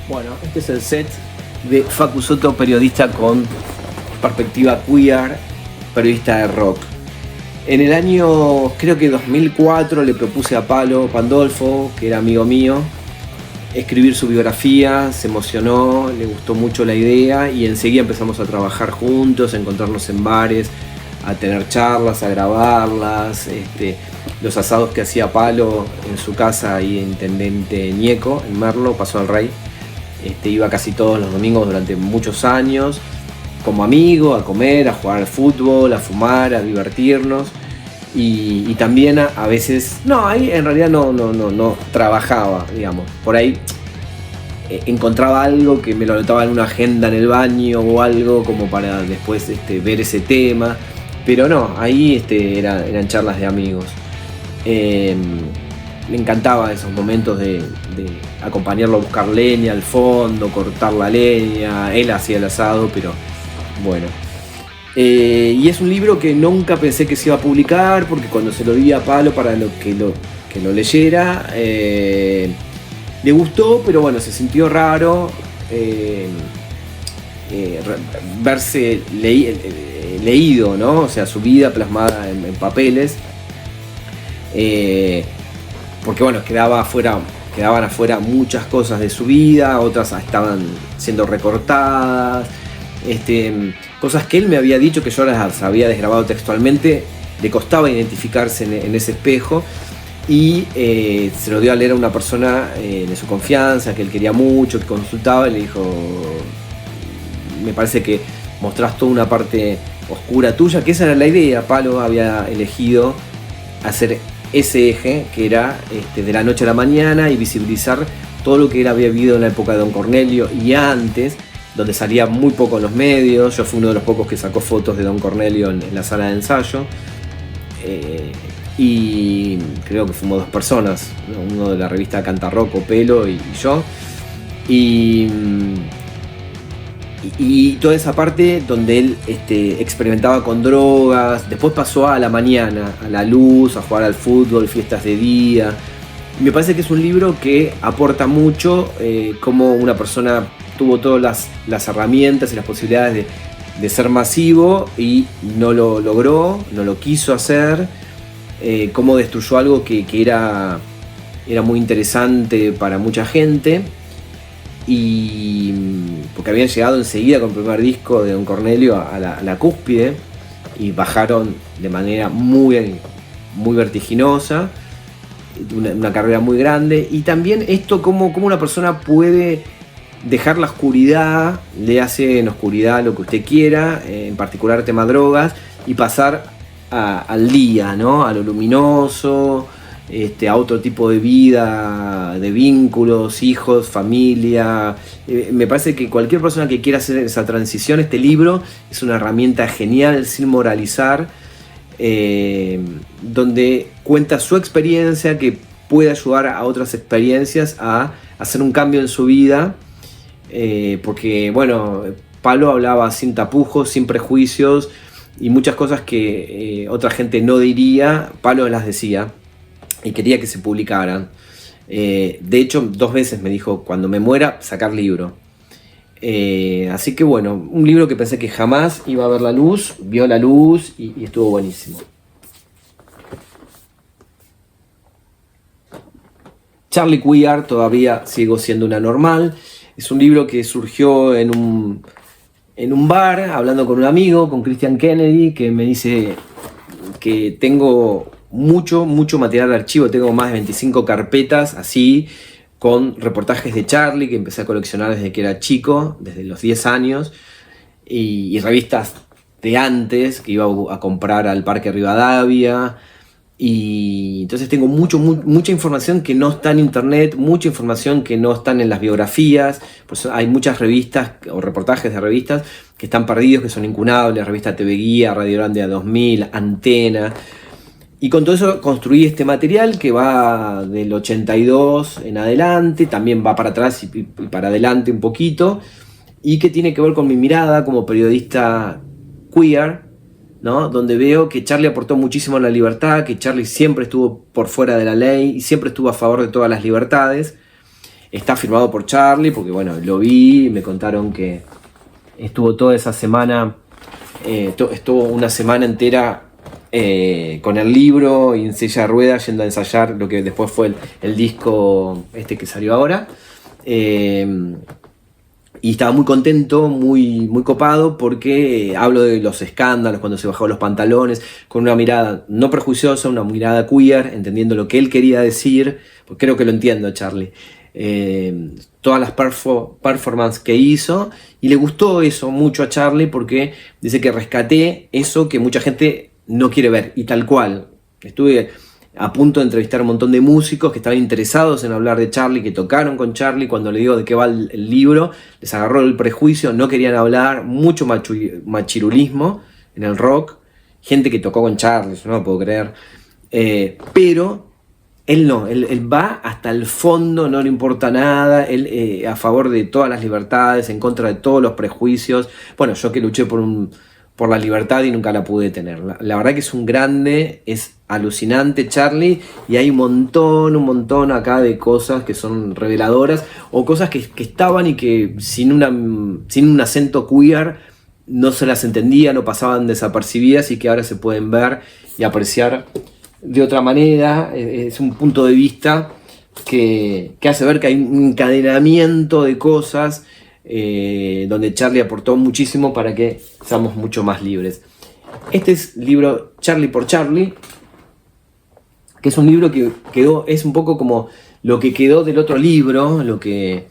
Bueno, este es el set de Facu Soto, periodista con perspectiva queer, periodista de rock. En el año, creo que 2004, le propuse a Palo Pandolfo, que era amigo mío, escribir su biografía. Se emocionó, le gustó mucho la idea y enseguida empezamos a trabajar juntos, a encontrarnos en bares, a tener charlas, a grabarlas. Los asados que hacía Palo en su casa ahí en Intendente Ñeco, en Merlo, Paso al Rey. Iba casi todos los domingos durante muchos años, como amigo, a comer, a jugar al fútbol, a fumar, a divertirnos. Y también a veces, no, ahí en realidad no trabajaba, digamos. Por ahí encontraba algo que me lo anotaba en una agenda en el baño o algo como para después ver ese tema. Pero no, ahí eran charlas de amigos. Me encantaba esos momentos de acompañarlo a buscar leña al fondo, cortar la leña. Él hacía el asado, pero bueno. Y es un libro que nunca pensé que se iba a publicar, porque cuando se lo di a Palo para que lo leyera, le gustó, pero bueno, se sintió raro verse leído, ¿no? O sea, su vida plasmada en papeles. Porque bueno, quedaban afuera muchas cosas de su vida, otras estaban siendo recortadas, cosas que él me había dicho que yo las había desgrabado textualmente. Le costaba identificarse en ese espejo y se lo dio a leer a una persona de su confianza, que él quería mucho, que consultaba, y le dijo: me parece que mostrás toda una parte oscura tuya, que esa era la idea. Palo había elegido hacer ese eje, que era de la noche a la mañana, y visibilizar todo lo que él había vivido en la época de Don Cornelio y antes, donde salía muy poco en los medios. Yo fui uno de los pocos que sacó fotos de Don Cornelio en la sala de ensayo, y creo que fuimos dos personas, ¿no? Uno de la revista Cantarroco, Pelo, y yo, y toda esa parte donde él experimentaba con drogas. Después pasó a la mañana, a la luz, a jugar al fútbol, fiestas de día. Me parece que es un libro que aporta mucho, cómo una persona tuvo todas las herramientas y las posibilidades de ser masivo y no lo logró, no lo quiso hacer, cómo destruyó algo que era muy interesante para mucha gente. Y porque habían llegado enseguida con el primer disco de Don Cornelio a la cúspide, y bajaron de manera muy, muy vertiginosa, una carrera muy grande. Y también esto, cómo una persona puede dejar la oscuridad, le hace en oscuridad lo que usted quiera, en particular el tema drogas, y pasar al día, ¿no? A lo luminoso, a otro tipo de vida, de vínculos, hijos, familia. Me parece que cualquier persona que quiera hacer esa transición, este libro es una herramienta genial, sin moralizar, donde cuenta su experiencia, que puede ayudar a otras experiencias a hacer un cambio en su vida, porque bueno, Palo hablaba sin tapujos, sin prejuicios, y muchas cosas que otra gente no diría, Palo las decía y quería que se publicaran. De hecho, 2 veces me dijo: cuando me muera, sacar libro. Así que bueno, un libro que pensé que jamás iba a ver la luz, vio la luz y estuvo buenísimo. Charlie Queer, todavía sigo siendo una normal. Es un libro que surgió en un bar, hablando con un amigo, con Christian Kennedy, que me dice que tengo mucho material de archivo. Tengo más de 25 carpetas así, con reportajes de Charlie que empecé a coleccionar desde que era chico, desde los 10 años, y revistas de antes que iba a comprar al Parque Rivadavia. Y entonces tengo mucha información que no está en internet, mucha información que no está en las biografías. Pues hay muchas revistas o reportajes de revistas que están perdidos, que son incunables: Revista TV Guía, Radio Grande A2000, Antena. Y con todo eso construí este material que va del 82 en adelante, también va para atrás y para adelante un poquito, y que tiene que ver con mi mirada como periodista queer, ¿no? Donde veo que Charlie aportó muchísimo a la libertad, que Charlie siempre estuvo por fuera de la ley y siempre estuvo a favor de todas las libertades. está firmado por Charlie, porque bueno, lo vi, me contaron que estuvo toda esa semana, estuvo una semana entera con el libro y en silla de ruedas yendo a ensayar lo que después fue el disco que salió ahora. Y estaba muy contento, muy copado, porque hablo de los escándalos, cuando se bajó los pantalones, con una mirada no prejuiciosa, una mirada queer, entendiendo lo que él quería decir, porque creo que lo entiendo, Charlie. Todas las performances que hizo, y le gustó eso mucho a Charlie, porque dice que rescaté eso que mucha gente no quiere ver, y tal cual. Estuve a punto de entrevistar a un montón de músicos que estaban interesados en hablar de Charlie, que tocaron con Charlie. Cuando le digo de qué va el libro, les agarró el prejuicio, no querían hablar, mucho machirulismo en el rock, gente que tocó con Charlie, yo no lo puedo creer, pero él no, él va hasta el fondo, no le importa nada, él a favor de todas las libertades, en contra de todos los prejuicios. Bueno, yo que luché por la libertad y nunca la pude tener. La verdad que es un grande, es alucinante Charlie, y hay un montón acá de cosas que son reveladoras, o cosas que estaban y que sin un acento queer no se las entendía, no pasaban desapercibidas, y que ahora se pueden ver y apreciar de otra manera. Es un punto de vista que hace ver que hay un encadenamiento de cosas donde Charlie aportó muchísimo para que seamos mucho más libres. Este es el libro Charlie por Charlie, que es un libro que quedó, es un poco como lo que quedó del otro libro, lo que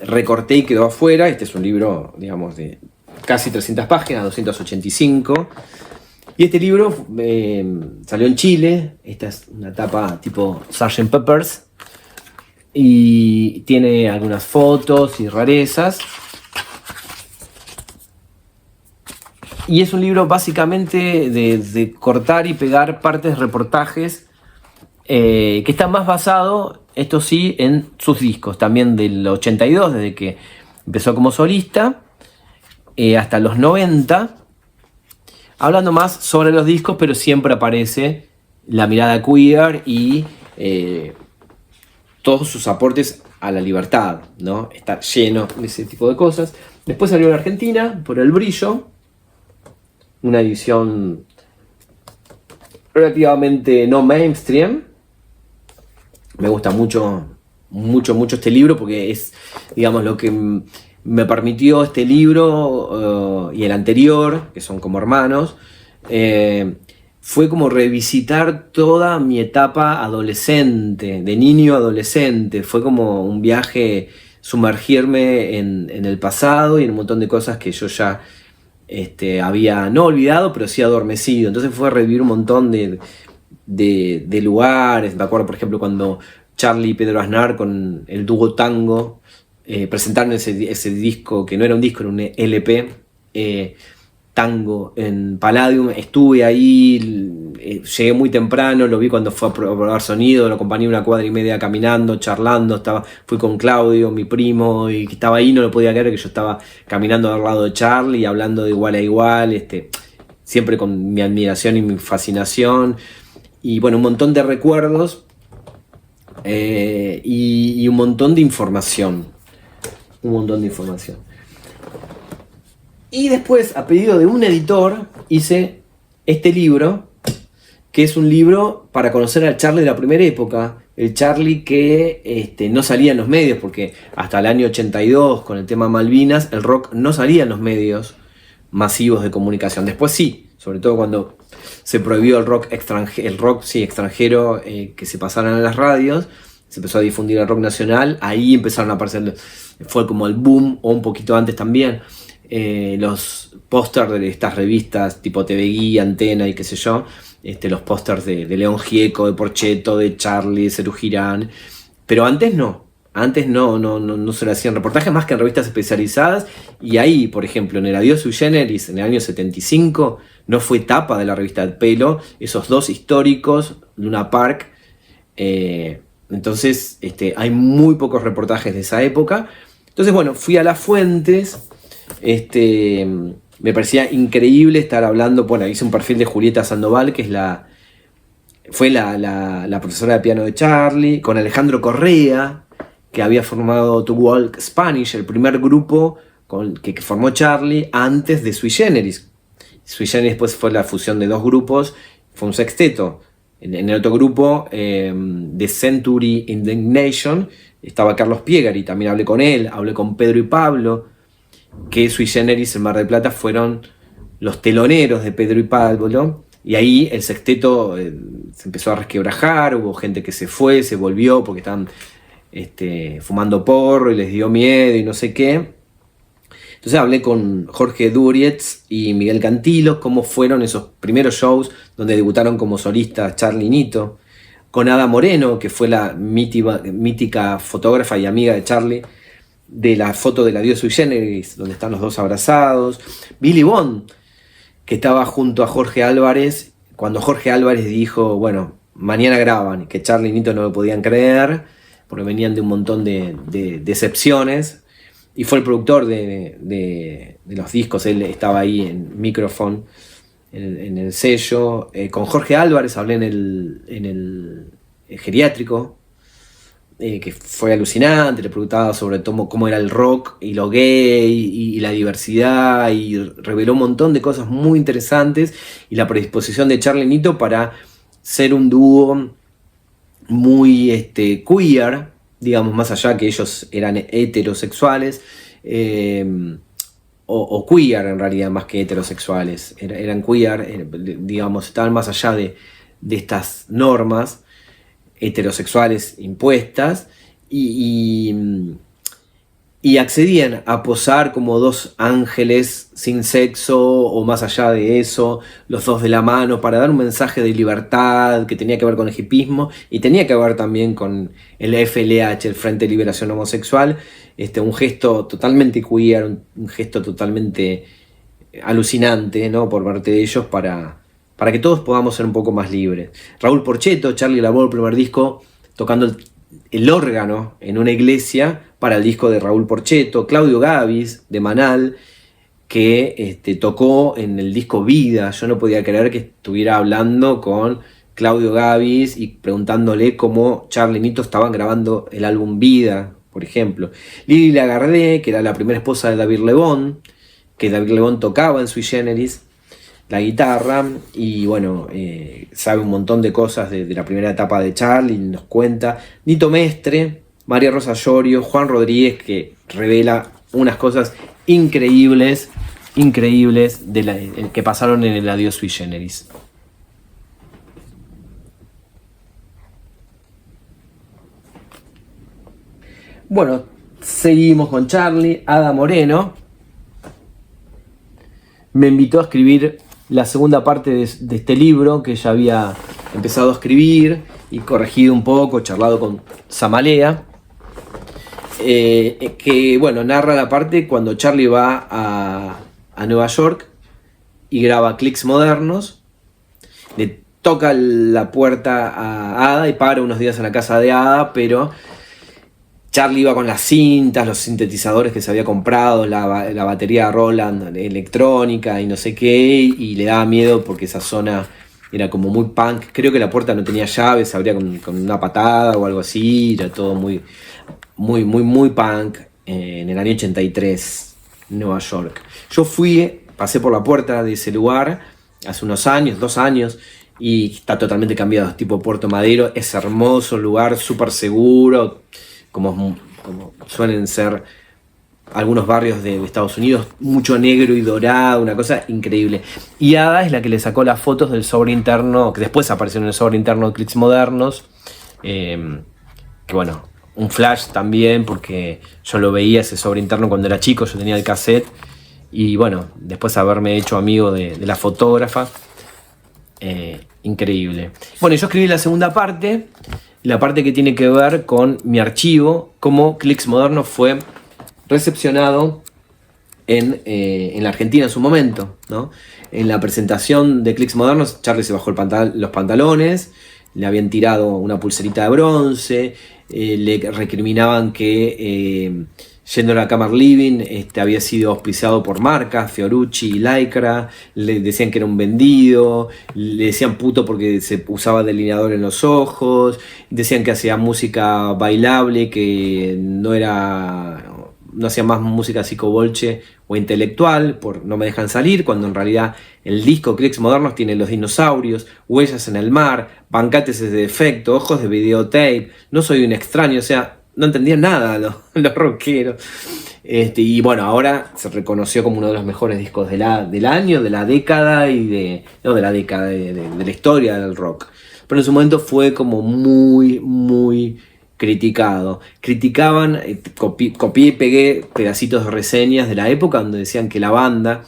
recorté y quedó afuera. Este es un libro, digamos, de casi 300 páginas, 285. Y este libro salió en Chile. Esta es una tapa tipo Sgt. Pepper's. Y tiene algunas fotos y rarezas. Y es un libro básicamente de cortar y pegar partes de reportajes, que está más basado, esto sí, en sus discos, también del 82, desde que empezó como solista, hasta los 90, hablando más sobre los discos, pero siempre aparece la mirada queer y todos sus aportes a la libertad, ¿no? Está lleno de ese tipo de cosas. Después salió en Argentina por El Brillo, una edición relativamente no mainstream. Me gusta mucho este libro, porque es, digamos, lo que me permitió este libro y el anterior, que son como hermanos, fue como revisitar toda mi etapa adolescente, de niño adolescente. Fue como un viaje, sumergirme en el pasado y en un montón de cosas que yo ya había no olvidado, pero sí adormecido. Entonces fue revivir un montón de lugares. Me acuerdo, por ejemplo, cuando Charlie y Pedro Aznar con el dúo Tango presentaron ese disco, que no era un disco, era un LP, Tango, en Palladium. Estuve ahí, llegué muy temprano, lo vi cuando fue a probar sonido, lo acompañé una cuadra y media caminando, charlando. Fui con Claudio, mi primo, y que estaba ahí, no lo podía creer que yo estaba caminando al lado de Charlie, hablando de igual a igual, siempre con mi admiración y mi fascinación. Y bueno, un montón de recuerdos y un montón de información. Y después, a pedido de un editor, hice este libro, que es un libro para conocer al Charlie de la primera época. El Charlie que no salía en los medios, porque hasta el año 82, con el tema Malvinas, el rock no salía en los medios masivos de comunicación. Después sí, sobre todo cuando se prohibió el rock extranjero, que se pasaran en las radios, se empezó a difundir el rock nacional. Ahí empezaron a aparecer, fue como el boom, o un poquito antes también, los pósters de estas revistas tipo TV Guía, Antena y qué sé yo, los pósters de León Gieco, de Porchetto, de Charlie, de Serú Girán. Pero antes no se le hacían reportajes más que en revistas especializadas. Y ahí, por ejemplo, en el Adiós Sui Generis, en el año 75, no fue tapa de la revista El Pelo, esos dos históricos, Luna Park. Entonces hay muy pocos reportajes de esa época. Entonces, bueno, fui a las fuentes. Me parecía increíble estar hablando. Bueno, hice un perfil de Julieta Sandoval, que fue la profesora de piano de Charlie, con Alejandro Correa, que había formado To Walk Spanish, el primer grupo que formó Charlie antes de Sui Generis. Sui Generis después fue la fusión de dos grupos, fue un sexteto. En el otro grupo, de Century Indignation, estaba Carlos Piegari, también hablé con él, hablé con Pedro y Pablo, que Sui Generis en Mar del Plata fueron los teloneros de Pedro y Pablo, y ahí el sexteto se empezó a resquebrajar, hubo gente que se fue, se volvió porque estaban fumando porro y les dio miedo y no sé qué. Entonces hablé con Jorge Durietz y Miguel Cantilo, cómo fueron esos primeros shows donde debutaron como solistas Charly y Nito, con Ada Moreno, que fue la mítica fotógrafa y amiga de Charly, de la foto del Adiós Sui Generis, donde están los dos abrazados, Billy Bond, que estaba junto a Jorge Álvarez, cuando Jorge Álvarez dijo, bueno, mañana graban, que Charly y Nito no lo podían creer, porque venían de un montón de decepciones, y fue el productor de los discos, él estaba ahí en Microphone, en el sello. Con Jorge Álvarez hablé en el geriátrico, que fue alucinante, le preguntaba sobre cómo era el rock y lo gay y la diversidad, y reveló un montón de cosas muy interesantes, y la predisposición de Charly y Nito para ser un dúo muy queer, digamos, más allá que ellos eran heterosexuales, o queer en realidad, más que heterosexuales, eran queer, digamos, estaban más allá de estas normas heterosexuales impuestas, y accedían a posar como dos ángeles sin sexo, o más allá de eso, los dos de la mano, para dar un mensaje de libertad que tenía que ver con el hipismo y tenía que ver también con el FLH, el Frente de Liberación Homosexual, un gesto totalmente queer, un gesto totalmente alucinante, ¿no?, por parte de ellos, para que todos podamos ser un poco más libres. Raúl Porchetto, Charly grabó el primer disco tocando el órgano en una iglesia para el disco de Raúl Porchetto. Claudio Gavis, de Manal, que tocó en el disco Vida. Yo no podía creer que estuviera hablando con Claudio Gavis y preguntándole cómo Charly y Nito estaban grabando el álbum Vida, por ejemplo. Lili Lagardé, que era la primera esposa de David Lebón, que David Lebón tocaba en Sui Generis la guitarra, y bueno, sabe un montón de cosas de la primera etapa de Charly, nos cuenta. Nito Mestre, María Rosa Llorio, Juan Rodríguez, que revela unas cosas increíbles que pasaron en el Adiós Sui Generis. Bueno, seguimos con Charly. Ada Moreno me invitó a escribir la segunda parte de este libro, que ya había empezado a escribir y corregido un poco, charlado con Samalea, que bueno, narra la parte cuando Charly va a Nueva York y graba Clics Modernos. Le toca la puerta a Ada y para unos días en la casa de Ada, pero Charly iba con las cintas, los sintetizadores que se había comprado, la batería Roland electrónica y no sé qué, y le daba miedo porque esa zona era como muy punk. Creo que la puerta no tenía llave, se abría con una patada o algo así, era todo muy punk, en el año 83, en Nueva York. Yo pasé por la puerta de ese lugar hace unos años, 2 años, y está totalmente cambiado, tipo Puerto Madero. Es hermoso lugar, súper seguro, como suelen ser algunos barrios de Estados Unidos, mucho negro y dorado, una cosa increíble. Y Ada es la que le sacó las fotos del sobre interno, que después apareció en el sobre interno de Clics Modernos, que bueno, un flash también, porque yo lo veía ese sobre interno cuando era chico, yo tenía el cassette, y bueno, después haberme hecho amigo de la fotógrafa, increíble. Bueno, yo escribí la segunda parte, la parte que tiene que ver con mi archivo, cómo Clics Modernos fue recepcionado en la Argentina en su momento, ¿no? En la presentación de Clics Modernos, Charly se bajó los pantalones, le habían tirado una pulserita de bronce, le recriminaban que yendo a la Camera Living, había sido auspiciado por marcas, Fiorucci y Lycra, le decían que era un vendido, le decían puto porque se usaba delineador en los ojos, decían que hacía música bailable, que no hacía más música psicobolche o intelectual, por No me dejan salir, cuando en realidad el disco Clicks Modernos tiene Los dinosaurios, Huellas en el mar, Bancates de defecto, Ojos de videotape, No soy un extraño, o sea, no entendían nada los rockeros. Y bueno, ahora se reconoció como uno de los mejores discos del año, de la década y de la historia del rock. Pero en su momento fue como muy, muy criticado. Criticaban, copié y pegué pedacitos de reseñas de la época donde decían que la banda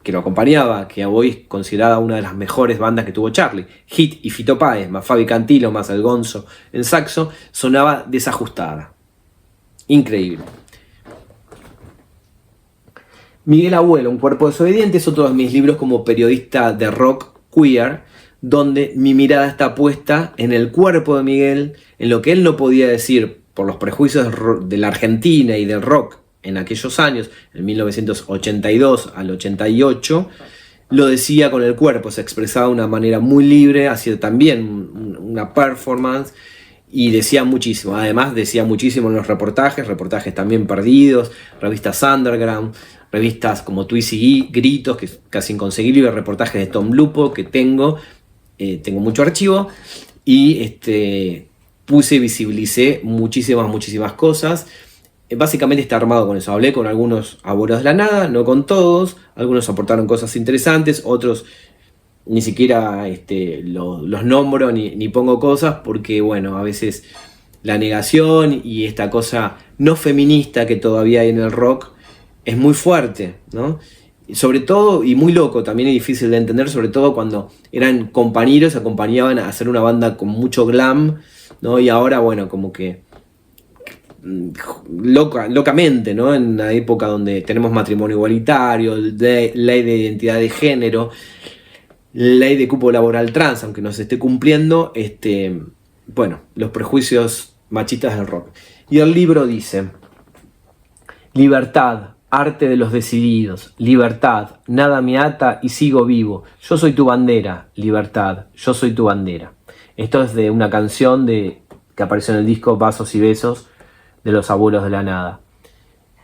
que lo acompañaba, que hoy es considerada una de las mejores bandas que tuvo Charlie, Hit y Fito Páez, más Fabi Cantilo, más el Gonzo en saxo, sonaba desajustada. Increíble. Miguel Abuelo, Un cuerpo desobediente, es otro de mis libros como periodista de rock queer, donde mi mirada está puesta en el cuerpo de Miguel, en lo que él no podía decir por los prejuicios de la Argentina y del rock en aquellos años, en 1982 al 88, lo decía con el cuerpo, se expresaba de una manera muy libre, hacía también una performance y decía muchísimo. Además decía muchísimo en los reportajes también perdidos, revistas underground, revistas como Twist y Gritos, que es casi inconseguible, reportajes de Tom Lupo que tengo mucho archivo, y visibilicé muchísimas cosas. Básicamente está armado con eso. Hablé con algunos abuelos de la nada, no con todos. Algunos aportaron cosas interesantes, otros ni siquiera los nombro ni pongo cosas, porque bueno, a veces la negación y esta cosa no feminista que todavía hay en el rock es muy fuerte, ¿no? Sobre todo, y muy loco, también es difícil de entender, sobre todo cuando eran compañeros, acompañaban a hacer una banda con mucho glam, ¿no? Y ahora, bueno, como que locamente, ¿no? En una época donde tenemos matrimonio igualitario, ley de identidad de género, ley de cupo laboral trans, aunque no se esté cumpliendo, bueno, los prejuicios machistas del rock. Y el libro dice: libertad, arte de los decididos, libertad, nada me ata y sigo vivo, yo soy tu bandera, libertad, yo soy tu bandera. Esto es de una canción que apareció en el disco Vasos y Besos de los Abuelos de la Nada.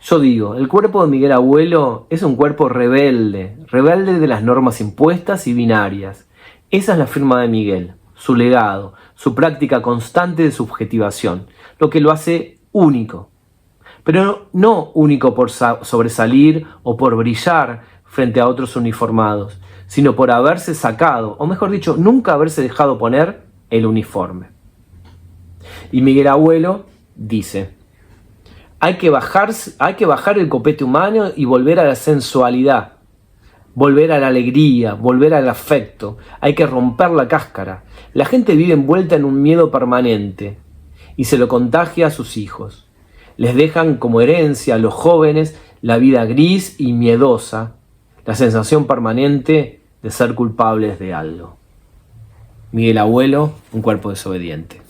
Yo digo, el cuerpo de Miguel Abuelo es un cuerpo rebelde de las normas impuestas y binarias. Esa es la firma de Miguel, su legado, su práctica constante de subjetivación, lo que lo hace único. Pero no único por sobresalir o por brillar frente a otros uniformados, sino por haberse sacado, o mejor dicho, nunca haberse dejado poner el uniforme. Y Miguel Abuelo dice: hay que bajar el copete humano y volver a la sensualidad, volver a la alegría, volver al afecto. Hay que romper la cáscara. La gente vive envuelta en un miedo permanente y se lo contagia a sus hijos. Les dejan como herencia a los jóvenes la vida gris y miedosa, la sensación permanente de ser culpables de algo. Miguel Abuelo, Un cuerpo desobediente.